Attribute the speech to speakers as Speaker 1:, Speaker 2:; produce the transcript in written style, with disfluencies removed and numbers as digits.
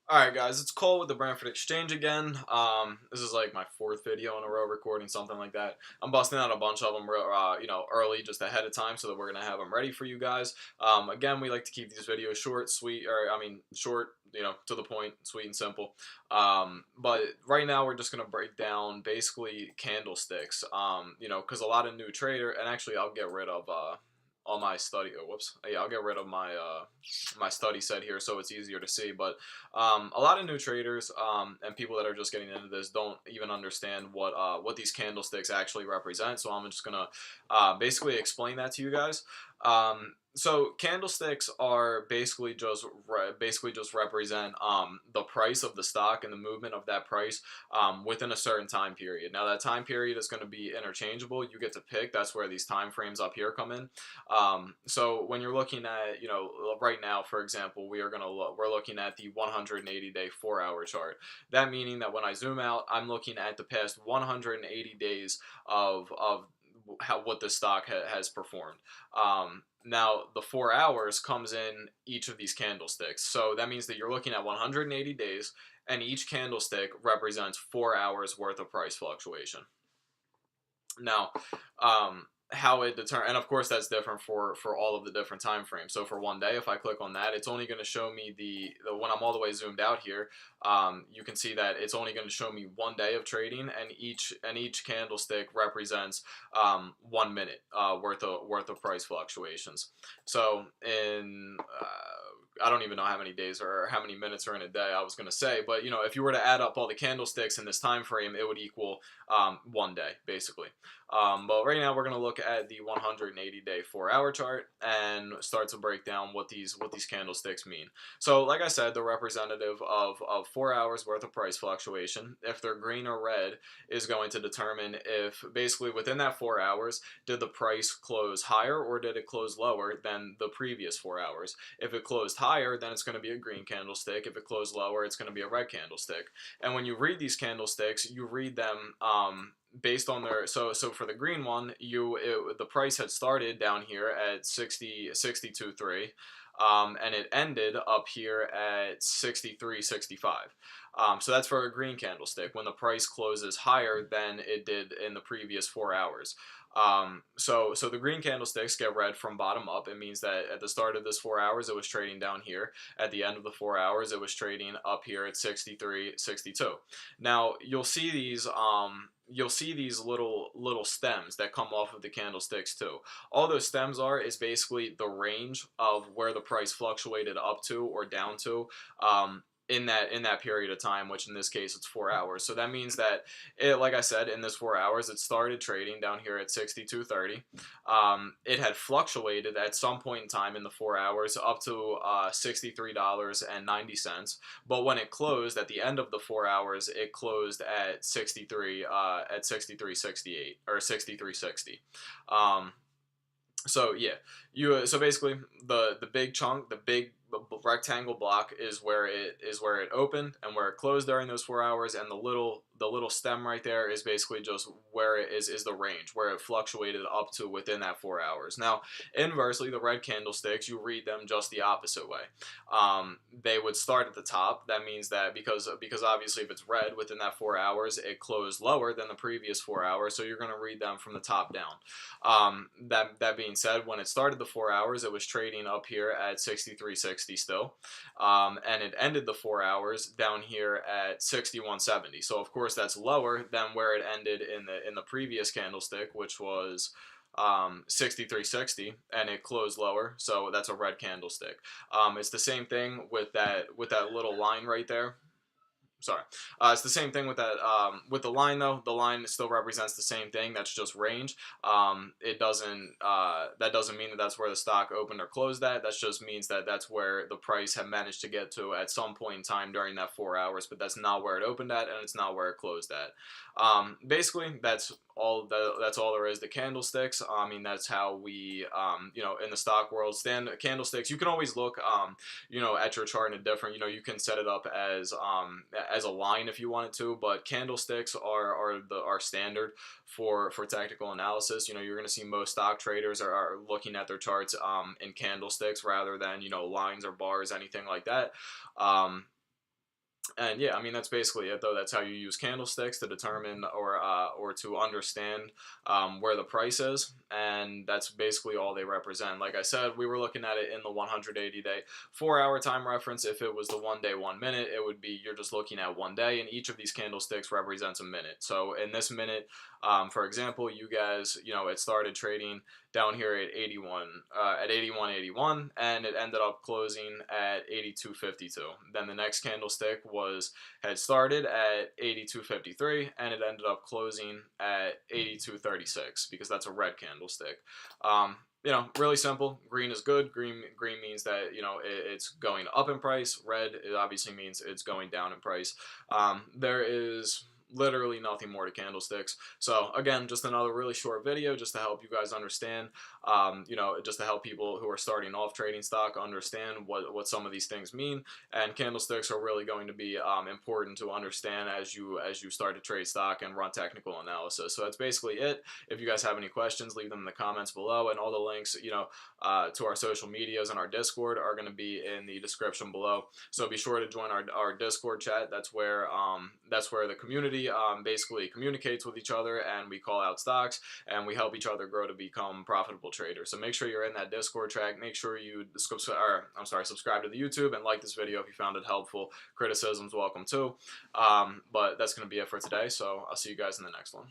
Speaker 1: Alright guys, it's Cole with the Branford Exchange again. This is like my fourth video in a row recording, something like that. I'm busting out a bunch of them, early, just ahead of time, so that we're gonna have them ready for you guys. Again, we like to keep these videos short, sweet, short, to the point, sweet and simple. But right now we're just gonna break down basically candlesticks. Because a lot of new trader, and actually I'll get rid of all my study. Oh, whoops. Yeah, I'll get rid of my study set here so it's easier to see. But a lot of new traders and people that are just getting into this don't even understand what these candlesticks actually represent. So I'm just gonna basically explain that to you guys. So candlesticks are basically just represent the price of the stock and the movement of that price within a certain time period. Now that time period is going to be interchangeable. You get to pick. That's where these time frames up here come in. So when you're looking at, right now, for example, we're looking at the 180-day 4-hour chart. That meaning that when I zoom out, I'm looking at the past 180 days of what the stock has performed. Now, the 4 hours comes in each of these candlesticks. So that means that you're looking at 180 days, and each candlestick represents 4 hours worth of price fluctuation. Now, how it determines, and of course that's different for all of the different time frames. So for one day, if I click on that, it's only going to show me when I'm all the way zoomed out here. You can see that it's only going to show me 1 day of trading, and each candlestick represents 1 minute worth of price fluctuations. So in I don't even know how many days or how many minutes are in a day, I was going to say, but if you were to add up all the candlesticks in this time frame, it would equal 1 day basically. But right now we're going to look at the 180-day 4-hour chart and start to break down what these candlesticks mean. So like I said, they're representative of 4 hours worth of price fluctuation. If they're green or red, is going to determine if basically within that 4 hours, did the price close higher or did it close lower than the previous 4 hours. If it closed higher, then it's going to be a green candlestick. If it closed lower, it's going to be a red candlestick. And when you read these candlesticks, you read them based on their so for the green one, the price had started down here at 62.3, and it ended up here at 63.65. So that's for a green candlestick when the price closes higher than it did in the previous 4 hours. So the green candlesticks get read from bottom up. It means that at the start of this 4 hours, it was trading down here. At the end of the 4 hours, it was trading up here at 63.62. Now you'll see these little stems that come off of the candlesticks too. All those stems is basically the range of where the price fluctuated up to or down to in that period of time, which in this case it's 4 hours. So that means that like I said, in this 4 hours, it started trading down here at 62.30. It had fluctuated at some point in time in the 4 hours up to $63.90. But when it closed at the end of the 4 hours, it closed at 63.68 or 63.60. So yeah, so basically the big chunk, the big rectangle block is where it opened and where it closed during those 4 hours, and the little stem right there is basically just where it is the range where it fluctuated up to within that 4 hours. Now, inversely, the red candlesticks, you read them just the opposite way. They would start at the top. That means that because obviously if it's red within that 4 hours, it closed lower than the previous 4 hours, so you're going to read them from the top down. That being said, when it started the 4 hours, it was trading up here at 63.60 still, and it ended the 4 hours down here at 61.70. So of course that's lower than where it ended in the previous candlestick, which was 63.60, and it closed lower, so that's a red candlestick. It's the same thing with that little line right there. Sorry. It's the same thing with that. With the line though, the line still represents the same thing. That's just range. It doesn't. That doesn't mean that that's where the stock opened or closed at. That just means that that's where the price had managed to get to at some point in time during that 4 hours. But that's not where it opened at, and it's not where it closed at. Basically, that's all. That's all there is to candlesticks. I mean, that's how we, in the stock world, stand candlesticks. You can always look, at your chart in a different. You can set it up as a line if you wanted to, but candlesticks are standard for tactical analysis. You're going to see most stock traders are looking at their charts in candlesticks rather than lines or bars, anything like that. And yeah, I mean that's basically it, though. That's how you use candlesticks to determine or to understand where the price is, and that's basically all they represent. Like I said, we were looking at it in the 180-day 4-hour time reference. If it was the 1 day 1 minute, it would be you're just looking at 1 day, and each of these candlesticks represents a minute. So in this minute, for example, you guys, it started trading down here at 81.81, and it ended up closing at 82.52. Then the next candlestick had started at 82.53, and it ended up closing at 82.36 because that's a red candlestick. Really simple. Green is good. Green means that it's going up in price. Red, it obviously means it's going down in price. There is literally nothing more to candlesticks. So again, just another really short video just to help you guys understand, just to help people who are starting off trading stock understand what some of these things mean. And candlesticks are really going to be important to understand as you start to trade stock and run technical analysis. So that's basically it. If you guys have any questions, leave them in the comments below, and all the links, to our social medias and our Discord are going to be in the description below. So be sure to join our Discord chat. That's where the community basically communicates with each other, and we call out stocks, and we help each other grow to become profitable traders. So make sure you're in that Discord chat. Make sure you subscribe to the YouTube and like this video if you found it helpful. Criticisms welcome too. But that's going to be it for today. So I'll see you guys in the next one.